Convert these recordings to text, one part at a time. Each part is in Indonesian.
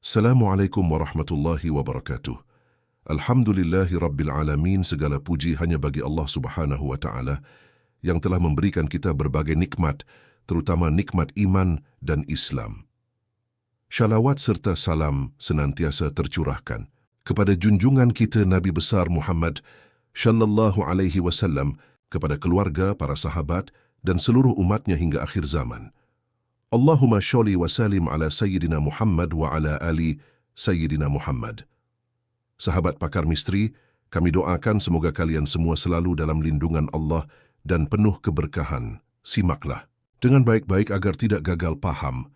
Assalamualaikum warahmatullahi wabarakatuh. Alhamdulillahi rabbil alamin, segala puji hanya bagi Allah Subhanahu wa taala yang telah memberikan kita berbagai nikmat, terutama nikmat iman dan Islam. Syalawat serta salam senantiasa tercurahkan kepada junjungan kita Nabi besar Muhammad sallallahu alaihi wasallam, kepada keluarga, para sahabat dan seluruh umatnya hingga akhir zaman. Allahumma sholli wa salim ala Sayyidina Muhammad wa ala ali Sayyidina Muhammad. Sahabat pakar misteri, kami doakan semoga kalian semua selalu dalam lindungan Allah dan penuh keberkahan. Simaklah dengan baik-baik agar tidak gagal paham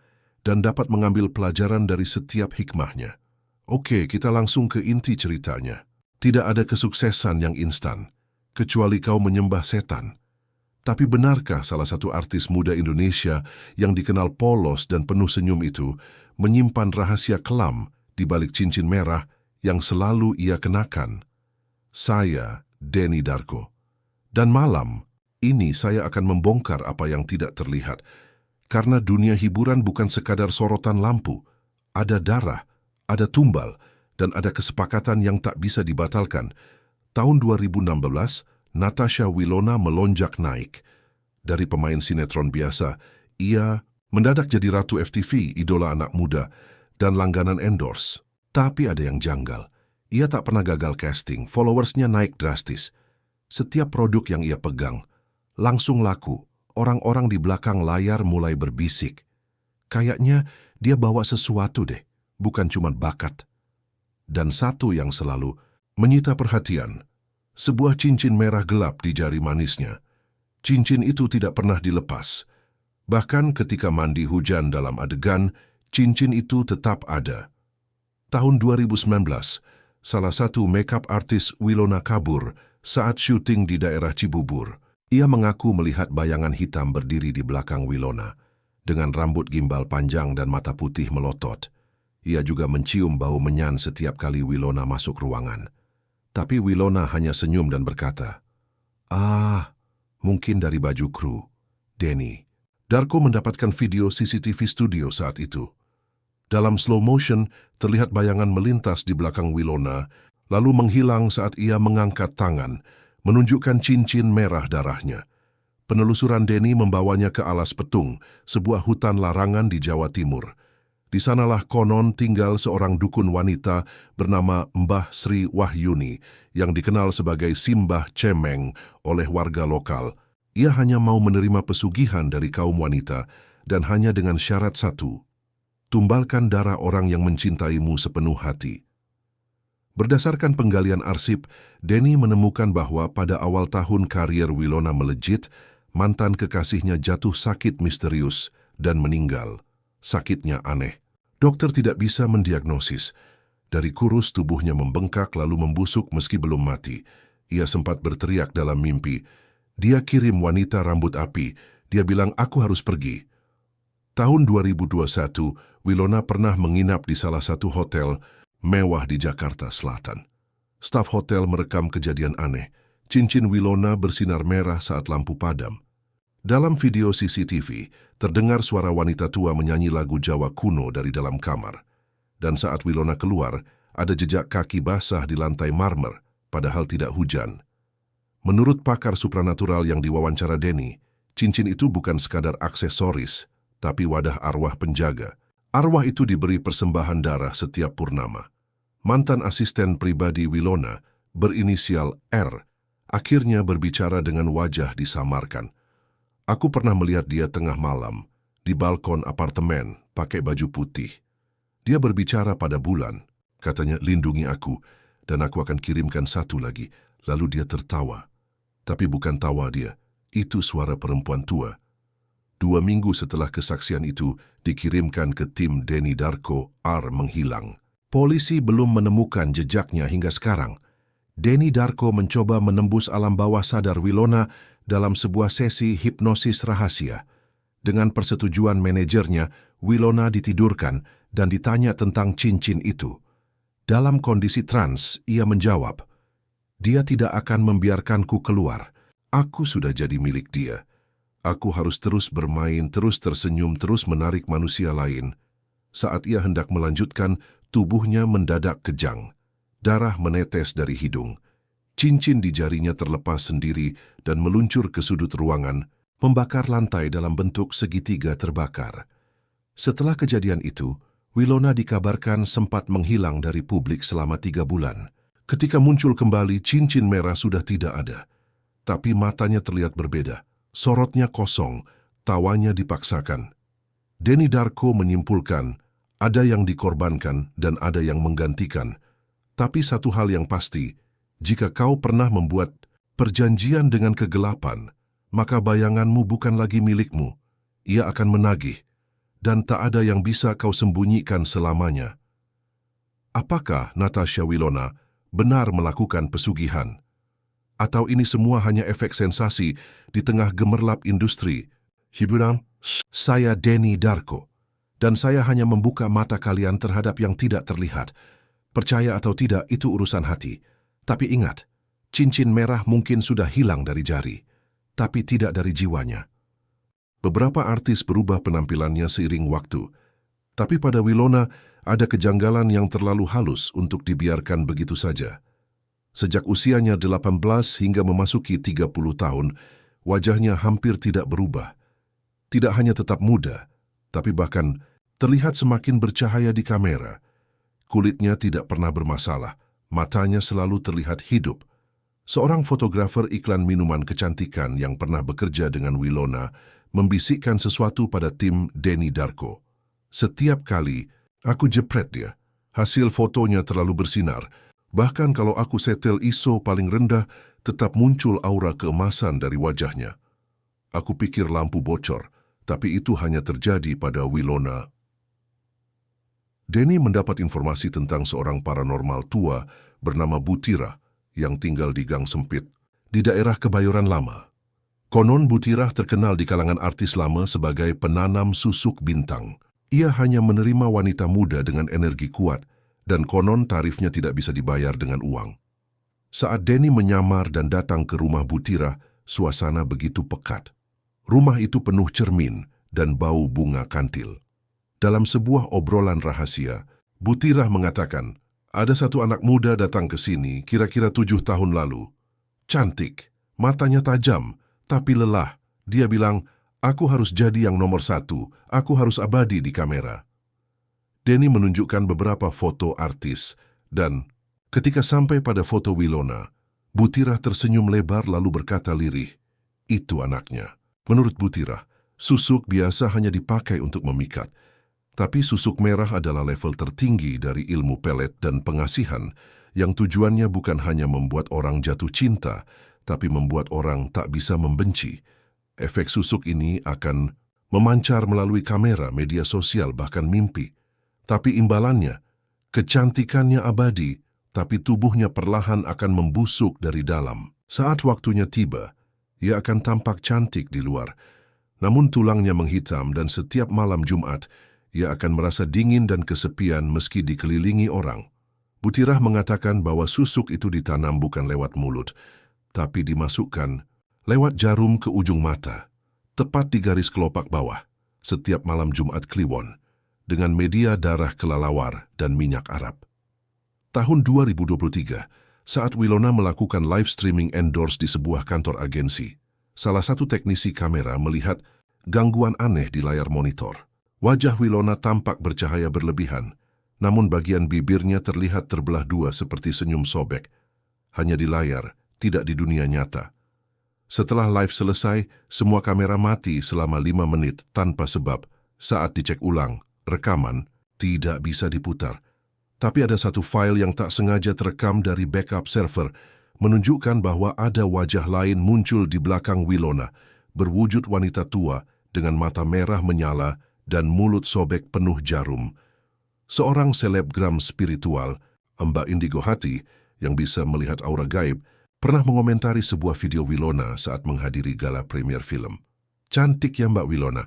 dan dapat mengambil pelajaran dari setiap hikmahnya. Oke, kita langsung ke inti ceritanya. Tidak ada kesuksesan yang instan, kecuali kau menyembah setan. Tapi benarkah salah satu artis muda Indonesia yang dikenal polos dan penuh senyum itu menyimpan rahasia kelam di balik cincin merah yang selalu ia kenakan? Saya, Denny Darko. Dan malam ini saya akan membongkar apa yang tidak terlihat. Karena dunia hiburan bukan sekadar sorotan lampu. Ada darah, ada tumbal, dan ada kesepakatan yang tak bisa dibatalkan. Tahun 2016, Natasha Wilona melonjak naik. Dari pemain sinetron biasa, ia mendadak jadi ratu FTV, idola anak muda, dan langganan endorse. Tapi ada yang janggal. Ia tak pernah gagal casting, followersnya naik drastis. Setiap produk yang ia pegang langsung laku. Orang-orang di belakang layar mulai berbisik. Kayaknya dia bawa sesuatu deh, bukan cuma bakat. Dan satu yang selalu menyita perhatian, sebuah cincin merah gelap di jari manisnya. Cincin itu tidak pernah dilepas. Bahkan ketika mandi hujan dalam adegan, cincin itu tetap ada. Tahun 2019, salah satu makeup artis Wilona kabur saat syuting di daerah Cibubur. Ia mengaku melihat bayangan hitam berdiri di belakang Wilona, dengan rambut gimbal panjang dan mata putih melotot. Ia juga mencium bau menyan setiap kali Wilona masuk ruangan. Tapi Wilona hanya senyum dan berkata, mungkin dari baju kru, Denny." Darko mendapatkan video CCTV studio saat itu. Dalam slow motion, terlihat bayangan melintas di belakang Wilona, lalu menghilang saat ia mengangkat tangan, menunjukkan cincin merah darahnya. Penelusuran Denny membawanya ke Alas Petung, sebuah hutan larangan di Jawa Timur. Di sanalah konon tinggal seorang dukun wanita bernama Mbah Sri Wahyuni yang dikenal sebagai Simbah Cemeng oleh warga lokal. Ia hanya mau menerima pesugihan dari kaum wanita dan hanya dengan syarat satu, tumbalkan darah orang yang mencintaimu sepenuh hati. Berdasarkan penggalian arsip, Denny menemukan bahwa pada awal tahun karier Wilona melejit, mantan kekasihnya jatuh sakit misterius dan meninggal. Sakitnya aneh. Dokter tidak bisa mendiagnosis. Dari kurus tubuhnya membengkak lalu membusuk meski belum mati. Ia sempat berteriak dalam mimpi. Dia kirim wanita rambut api. Dia bilang, "Aku harus pergi." Tahun 2021, Wilona pernah menginap di salah satu hotel mewah di Jakarta Selatan. Staf hotel merekam kejadian aneh. Cincin Wilona bersinar merah saat lampu padam. Dalam video CCTV, terdengar suara wanita tua menyanyi lagu Jawa kuno dari dalam kamar. Dan saat Wilona keluar, ada jejak kaki basah di lantai marmer, padahal tidak hujan. Menurut pakar supranatural yang diwawancara Denny, cincin itu bukan sekadar aksesoris, tapi wadah arwah penjaga. Arwah itu diberi persembahan darah setiap purnama. Mantan asisten pribadi Wilona, berinisial R, akhirnya berbicara dengan wajah disamarkan. "Aku pernah melihat dia tengah malam, di balkon apartemen, pakai baju putih. Dia berbicara pada bulan, katanya, 'Lindungi aku, dan aku akan kirimkan satu lagi.' Lalu dia tertawa. Tapi bukan tawa dia, itu suara perempuan tua." 2 minggu setelah kesaksian itu dikirimkan ke tim Denny Darko, R menghilang. Polisi belum menemukan jejaknya hingga sekarang. Denny Darko mencoba menembus alam bawah sadar Wilona dalam sebuah sesi hipnosis rahasia. Dengan persetujuan manajernya, Wilona ditidurkan dan ditanya tentang cincin itu. Dalam kondisi trans, ia menjawab, "Dia tidak akan membiarkanku keluar. Aku sudah jadi milik dia. Aku harus terus bermain, terus tersenyum, terus menarik manusia lain." Saat ia hendak melanjutkan, Tubuhnya mendadak kejang. Darah menetes dari hidung. Cincin di jarinya terlepas sendiri dan meluncur ke sudut ruangan, membakar lantai dalam bentuk segitiga terbakar. Setelah kejadian itu, Wilona dikabarkan sempat menghilang dari publik selama 3 bulan. Ketika muncul kembali, cincin merah sudah tidak ada. Tapi matanya terlihat berbeda. Sorotnya kosong, tawanya dipaksakan. Denny Darko menyimpulkan, ada yang dikorbankan dan ada yang menggantikan. Tapi satu hal yang pasti, jika kau pernah membuat perjanjian dengan kegelapan, maka bayanganmu bukan lagi milikmu. Ia akan menagih, dan tak ada yang bisa kau sembunyikan selamanya. Apakah Natasha Wilona benar melakukan pesugihan? Atau ini semua hanya efek sensasi di tengah gemerlap industri hiburan? Saya Denny Darko, dan saya hanya membuka mata kalian terhadap yang tidak terlihat. Percaya atau tidak, itu urusan hati. Tapi ingat, cincin merah mungkin sudah hilang dari jari, tapi tidak dari jiwanya. Beberapa artis berubah penampilannya seiring waktu, tapi pada Wilona ada kejanggalan yang terlalu halus untuk dibiarkan begitu saja. Sejak usianya 18 hingga memasuki 30 tahun, wajahnya hampir tidak berubah. Tidak hanya tetap muda, tapi bahkan terlihat semakin bercahaya di kamera. Kulitnya tidak pernah bermasalah, matanya selalu terlihat hidup. Seorang fotografer iklan minuman kecantikan yang pernah bekerja dengan Wilona membisikkan sesuatu pada tim Denny Darko. Setiap kali aku jepret dia, hasil fotonya terlalu bersinar. Bahkan kalau aku setel ISO paling rendah, tetap muncul aura keemasan dari wajahnya. Aku pikir lampu bocor, tapi itu hanya terjadi pada Wilona. Denny mendapat informasi tentang seorang paranormal tua bernama Butira yang tinggal di gang sempit di daerah Kebayoran Lama. Konon Butira terkenal di kalangan artis lama sebagai penanam susuk bintang. Ia hanya menerima wanita muda dengan energi kuat, dan konon tarifnya tidak bisa dibayar dengan uang. Saat Denny menyamar dan datang ke rumah Butira, suasana begitu pekat. Rumah itu penuh cermin dan bau bunga kantil. Dalam sebuah obrolan rahasia, Butira mengatakan, ada satu anak muda datang ke sini kira-kira 7 tahun lalu. Cantik, matanya tajam, tapi lelah. Dia bilang, aku harus jadi yang nomor 1, aku harus abadi di kamera. Denny menunjukkan beberapa foto artis, dan ketika sampai pada foto Wilona, Butira tersenyum lebar lalu berkata lirih, itu anaknya. Menurut Butira, susuk biasa hanya dipakai untuk memikat, tapi susuk merah adalah level tertinggi dari ilmu pelet dan pengasihan, yang tujuannya bukan hanya membuat orang jatuh cinta, tapi membuat orang tak bisa membenci. Efek susuk ini akan memancar melalui kamera, media sosial, bahkan mimpi. Tapi imbalannya, kecantikannya abadi, tapi tubuhnya perlahan akan membusuk dari dalam. Saat waktunya tiba, ia akan tampak cantik di luar, namun tulangnya menghitam dan setiap malam Jumat, ia akan merasa dingin dan kesepian meski dikelilingi orang. Butirah mengatakan bahwa susuk itu ditanam bukan lewat mulut, tapi dimasukkan lewat jarum ke ujung mata, tepat di garis kelopak bawah, setiap malam Jumat Kliwon, dengan media darah kelelawar dan minyak Arab. Tahun 2023, saat Wilona melakukan live streaming endorse di sebuah kantor agensi, salah satu teknisi kamera melihat gangguan aneh di layar monitor. Wajah Wilona tampak bercahaya berlebihan, namun bagian bibirnya terlihat terbelah dua seperti senyum sobek. Hanya di layar, tidak di dunia nyata. Setelah live selesai, semua kamera mati selama 5 menit tanpa sebab. Saat dicek ulang, rekaman tidak bisa diputar. Tapi ada satu file yang tak sengaja terekam dari backup server, menunjukkan bahwa ada wajah lain muncul di belakang Wilona, berwujud wanita tua dengan mata merah menyala dan mulut sobek penuh jarum. Seorang selebgram spiritual, Mbak Indigo Hati, yang bisa melihat aura gaib, pernah mengomentari sebuah video Wilona saat menghadiri gala premier film. Cantik ya Mbak Wilona,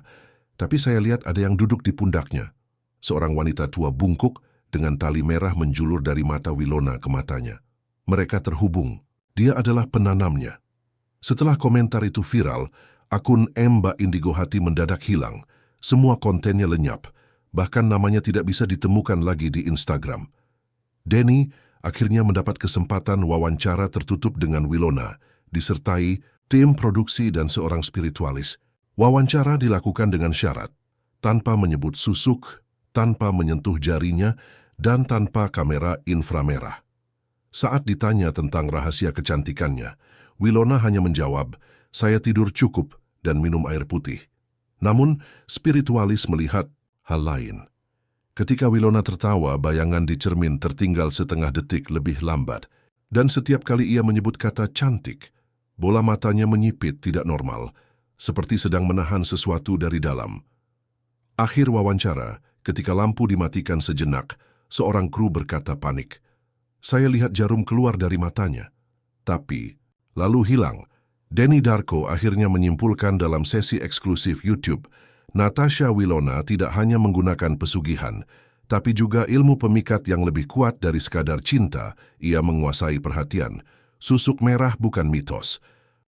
tapi saya lihat ada yang duduk di pundaknya. Seorang wanita tua bungkuk dengan tali merah menjulur dari mata Wilona ke matanya. Mereka terhubung. Dia adalah penanamnya. Setelah komentar itu viral, akun Mbak Indigo Hati mendadak hilang. Semua kontennya lenyap. bahkan namanya tidak bisa ditemukan lagi di Instagram. Denny akhirnya mendapat kesempatan wawancara tertutup dengan Wilona, disertai tim produksi dan seorang spiritualis. Wawancara dilakukan dengan syarat, tanpa menyebut susuk, tanpa menyentuh jarinya, dan tanpa kamera inframerah. Saat ditanya tentang rahasia kecantikannya, Wilona hanya menjawab, "Saya tidur cukup dan minum air putih." Namun, spiritualis melihat hal lain. Ketika Wilona tertawa, bayangan di cermin tertinggal setengah detik lebih lambat. Dan setiap kali ia menyebut kata cantik, bola matanya menyipit tidak normal, seperti sedang menahan sesuatu dari dalam. Akhir wawancara, ketika lampu dimatikan sejenak, seorang kru berkata panik, "Saya lihat jarum keluar dari matanya." Tapi, lalu hilang. Denny Darko akhirnya menyimpulkan dalam sesi eksklusif YouTube, Natasha Wilona tidak hanya menggunakan pesugihan, tapi juga ilmu pemikat yang lebih kuat dari sekadar cinta. Ia menguasai perhatian. Susuk merah bukan mitos,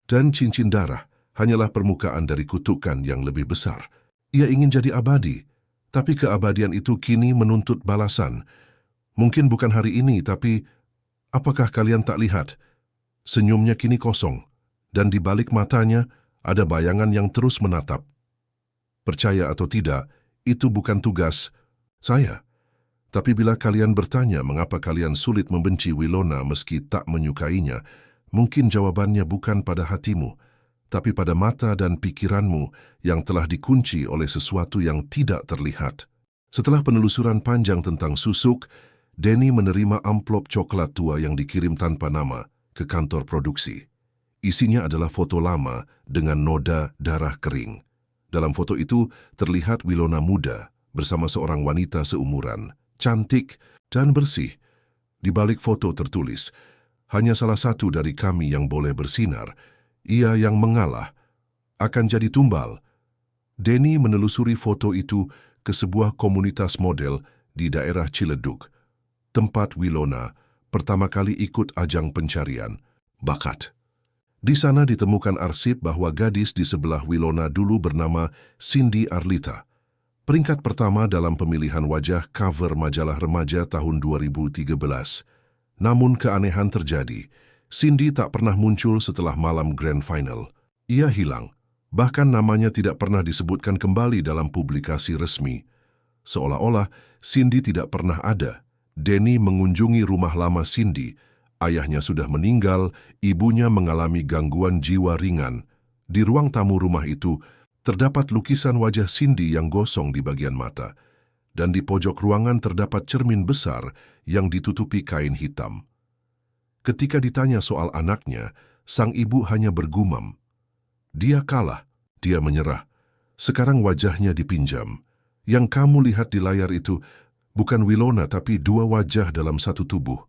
dan cincin darah hanyalah permukaan dari kutukan yang lebih besar. Ia ingin jadi abadi, tapi keabadian itu kini menuntut balasan. Mungkin bukan hari ini, tapi apakah kalian tak lihat? Senyumnya kini kosong, dan di balik matanya ada bayangan yang terus menatap. Percaya atau tidak, itu bukan tugas saya. Tapi bila kalian bertanya mengapa kalian sulit membenci Wilona meski tak menyukainya, mungkin jawabannya bukan pada hatimu, tapi pada mata dan pikiranmu yang telah dikunci oleh sesuatu yang tidak terlihat. Setelah penelusuran panjang tentang susuk, Denny menerima amplop coklat tua yang dikirim tanpa nama ke kantor produksi. Isinya adalah foto lama dengan noda darah kering. Dalam foto itu terlihat Wilona muda bersama seorang wanita seumuran, cantik dan bersih. Di balik foto tertulis, "Hanya salah satu dari kami yang boleh bersinar. Ia yang mengalah akan jadi tumbal." Denny menelusuri foto itu ke sebuah komunitas model di daerah Ciledug, tempat Wilona pertama kali ikut ajang pencarian bakat. Di sana ditemukan arsip bahwa gadis di sebelah Wilona dulu bernama Cindy Arlita, peringkat pertama dalam pemilihan wajah cover majalah remaja tahun 2013. Namun keanehan terjadi. Cindy tak pernah muncul setelah malam Grand Final. Ia hilang, bahkan namanya tidak pernah disebutkan kembali dalam publikasi resmi. Seolah-olah Cindy tidak pernah ada. Denny mengunjungi rumah lama Cindy. Ayahnya sudah meninggal, ibunya mengalami gangguan jiwa ringan. Di ruang tamu rumah itu, terdapat lukisan wajah Cindy yang gosong di bagian mata. Dan di pojok ruangan terdapat cermin besar yang ditutupi kain hitam. Ketika ditanya soal anaknya, sang ibu hanya bergumam. "Dia kalah, dia menyerah. Sekarang wajahnya dipinjam. Yang kamu lihat di layar itu bukan Wilona tapi dua wajah dalam satu tubuh."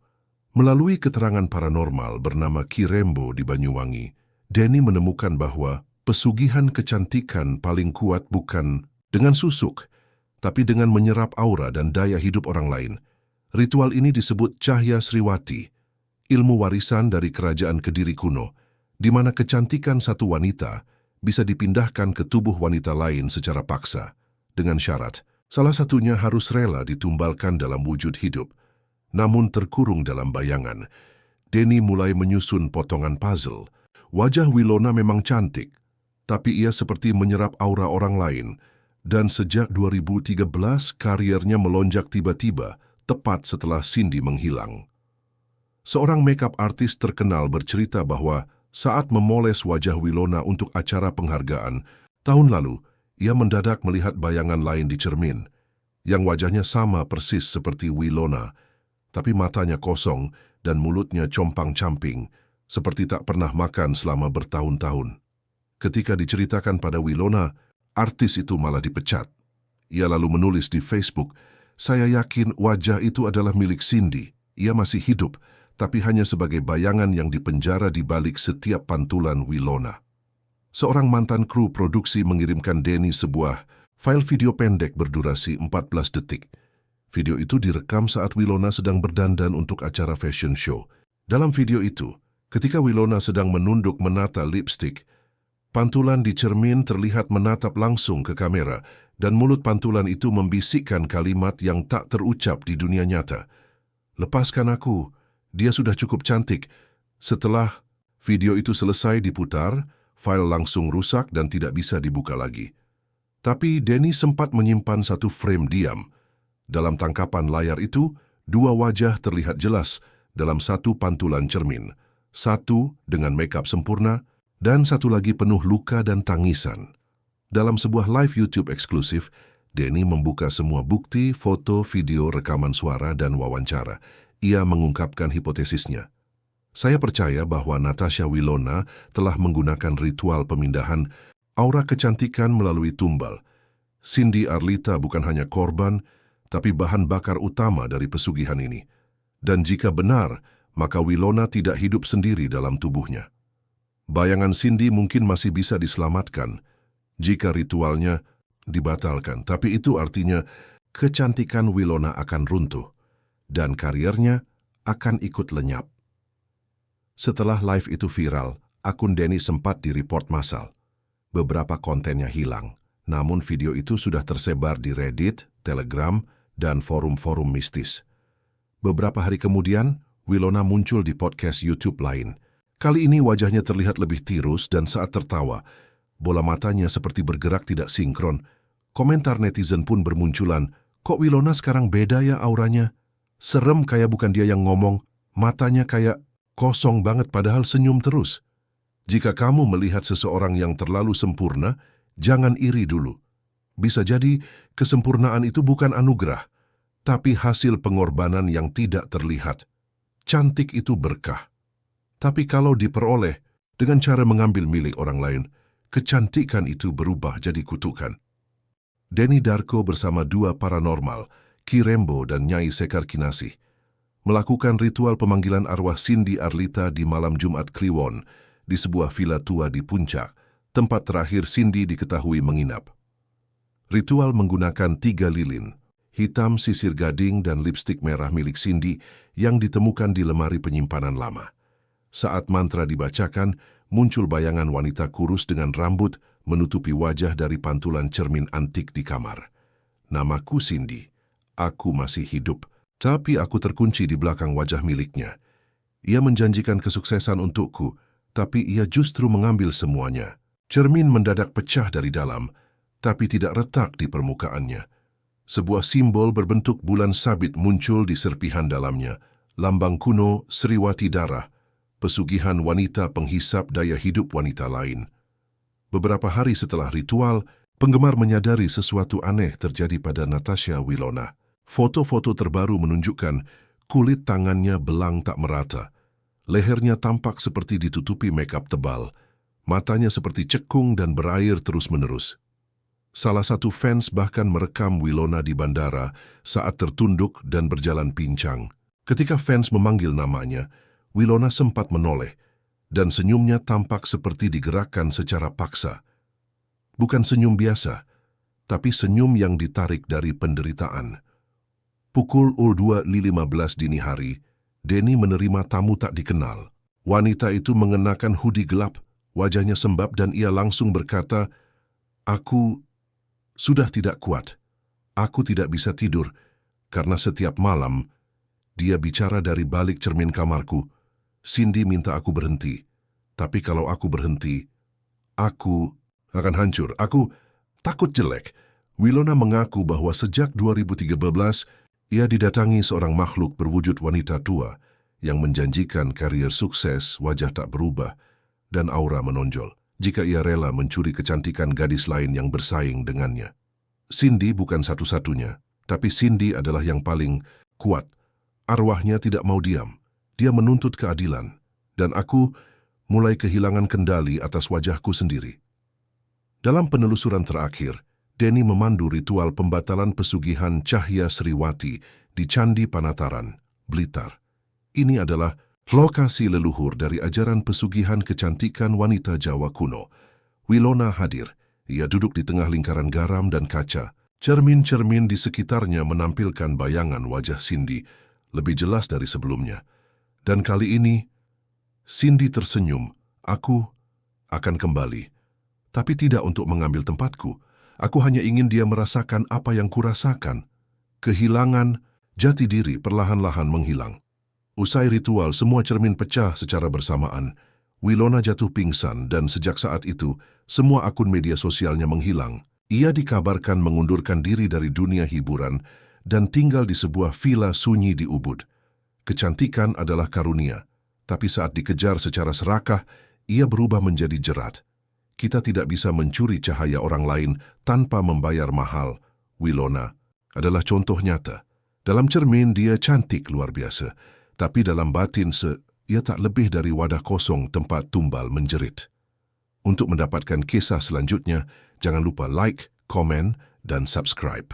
Melalui keterangan paranormal bernama Ki Rembo di Banyuwangi, Denny menemukan bahwa pesugihan kecantikan paling kuat bukan dengan susuk, tapi dengan menyerap aura dan daya hidup orang lain. Ritual ini disebut Cahya Sriwati, ilmu warisan dari kerajaan Kediri kuno, di mana kecantikan satu wanita bisa dipindahkan ke tubuh wanita lain secara paksa, dengan syarat salah satunya harus rela ditumbalkan dalam wujud hidup. Namun terkurung dalam bayangan, Denny mulai menyusun potongan puzzle. Wajah Wilona memang cantik, tapi ia seperti menyerap aura orang lain. Dan sejak 2013, karirnya melonjak tiba-tiba, tepat setelah Cindy menghilang. Seorang makeup artis terkenal bercerita bahwa saat memoles wajah Wilona untuk acara penghargaan, tahun lalu, ia mendadak melihat bayangan lain di cermin, yang wajahnya sama persis seperti Wilona, tapi matanya kosong dan mulutnya compang-camping, seperti tak pernah makan selama bertahun-tahun. Ketika diceritakan pada Wilona, artis itu malah dipecat. Ia lalu menulis di Facebook, "Saya yakin wajah itu adalah milik Cindy. Ia masih hidup, tapi hanya sebagai bayangan yang dipenjara di balik setiap pantulan Wilona." Seorang mantan kru produksi mengirimkan Denny sebuah file video pendek berdurasi 14 detik. Video itu direkam saat Wilona sedang berdandan untuk acara fashion show. Dalam video itu, ketika Wilona sedang menunduk menata lipstik, pantulan di cermin terlihat menatap langsung ke kamera. dan mulut pantulan itu membisikkan kalimat yang tak terucap di dunia nyata. "Lepaskan aku, dia sudah cukup cantik." Setelah video itu selesai diputar, file langsung rusak dan tidak bisa dibuka lagi. Tapi Denny sempat menyimpan satu frame diam. Dalam tangkapan layar itu, dua wajah terlihat jelas dalam satu pantulan cermin. Satu dengan makeup sempurna, dan satu lagi penuh luka dan tangisan. Dalam sebuah live YouTube eksklusif, Denny membuka semua bukti, foto, video, rekaman suara, dan wawancara. Ia mengungkapkan hipotesisnya. "Saya percaya bahwa Natasha Wilona telah menggunakan ritual pemindahan aura kecantikan melalui tumbal. Cindy Arlita bukan hanya korban, tapi bahan bakar utama dari pesugihan ini. Dan jika benar, maka Wilona tidak hidup sendiri dalam tubuhnya. Bayangan Cindy mungkin masih bisa diselamatkan jika ritualnya dibatalkan, tapi itu artinya kecantikan Wilona akan runtuh dan karirnya akan ikut lenyap." Setelah live itu viral, akun Denny sempat direport massal. Beberapa kontennya hilang, namun video itu sudah tersebar di Reddit, Telegram, dan forum-forum mistis. Beberapa hari kemudian, Wilona muncul di podcast YouTube lain. Kali ini wajahnya terlihat lebih tirus dan saat tertawa, bola matanya seperti bergerak tidak sinkron. Komentar netizen pun bermunculan, "Kok Wilona sekarang beda ya auranya? Serem kayak bukan dia yang ngomong, matanya kayak kosong banget padahal senyum terus." Jika kamu melihat seseorang yang terlalu sempurna, jangan iri dulu. Bisa jadi kesempurnaan itu bukan anugerah, tapi hasil pengorbanan yang tidak terlihat. Cantik itu berkah. Tapi kalau diperoleh dengan cara mengambil milik orang lain, kecantikan itu berubah jadi kutukan. Denny Darko bersama dua paranormal, Ki Rembo dan Nyai Sekar Kinasih, melakukan ritual pemanggilan arwah Cindy Arlita di malam Jumat Kliwon di sebuah villa tua di Puncak, tempat terakhir Cindy diketahui menginap. Ritual menggunakan 3 lilin, hitam, sisir gading, dan lipstik merah milik Cindy yang ditemukan di lemari penyimpanan lama. Saat mantra dibacakan, muncul bayangan wanita kurus dengan rambut menutupi wajah dari pantulan cermin antik di kamar. "Namaku Cindy. Aku masih hidup, tapi aku terkunci di belakang wajah miliknya. Ia menjanjikan kesuksesan untukku, tapi ia justru mengambil semuanya." Cermin mendadak pecah dari dalam, tapi tidak retak di permukaannya. Sebuah simbol berbentuk bulan sabit muncul di serpihan dalamnya, lambang kuno Sriwati Darah, pesugihan wanita penghisap daya hidup wanita lain. Beberapa hari setelah ritual, penggemar menyadari sesuatu aneh terjadi pada Natasha Wilona. Foto-foto terbaru menunjukkan kulit tangannya belang tak merata, lehernya tampak seperti ditutupi makeup tebal, matanya seperti cekung dan berair terus-menerus. Salah satu fans bahkan merekam Wilona di bandara saat tertunduk dan berjalan pincang. Ketika fans memanggil namanya, Wilona sempat menoleh, dan senyumnya tampak seperti digerakkan secara paksa. Bukan senyum biasa, tapi senyum yang ditarik dari penderitaan. Pukul 2.15 dini hari, Denny menerima tamu tak dikenal. Wanita itu mengenakan hoodie gelap, wajahnya sembab dan ia langsung berkata, "Aku sudah tidak kuat. Aku tidak bisa tidur, karena setiap malam dia bicara dari balik cermin kamarku. Cindy minta aku berhenti, tapi kalau aku berhenti, aku akan hancur. Aku takut jelek." Wilona mengaku bahwa sejak 2013, ia didatangi seorang makhluk berwujud wanita tua yang menjanjikan karier sukses, wajah tak berubah, dan aura menonjol jika ia rela mencuri kecantikan gadis lain yang bersaing dengannya. Cindy bukan satu-satunya, tapi Cindy adalah yang paling kuat. Arwahnya tidak mau diam. Dia menuntut keadilan, dan aku mulai kehilangan kendali atas wajahku sendiri. Dalam penelusuran terakhir, Denny memandu ritual pembatalan pesugihan Cahya Sriwati di Candi Panataran, Blitar. Ini adalah lokasi leluhur dari ajaran pesugihan kecantikan wanita Jawa kuno. Wilona hadir. Ia duduk di tengah lingkaran garam dan kaca. Cermin-cermin di sekitarnya menampilkan bayangan wajah Cindy lebih jelas dari sebelumnya. Dan kali ini, Cindy tersenyum, "Aku akan kembali, tapi tidak untuk mengambil tempatku. Aku hanya ingin dia merasakan apa yang kurasakan. Kehilangan, jati diri perlahan-lahan menghilang. Usai ritual, semua cermin pecah secara bersamaan. Wilona jatuh pingsan dan sejak saat itu, semua akun media sosialnya menghilang. Ia dikabarkan mengundurkan diri dari dunia hiburan dan tinggal di sebuah villa sunyi di Ubud. Kecantikan adalah karunia, tapi saat dikejar secara serakah, ia berubah menjadi jerat. Kita tidak bisa mencuri cahaya orang lain tanpa membayar mahal. Wilona adalah contoh nyata. Dalam cermin dia cantik luar biasa, tapi dalam batin ia tak lebih dari wadah kosong tempat tumbal menjerit. Untuk mendapatkan kisah selanjutnya, jangan lupa like, komen, dan subscribe.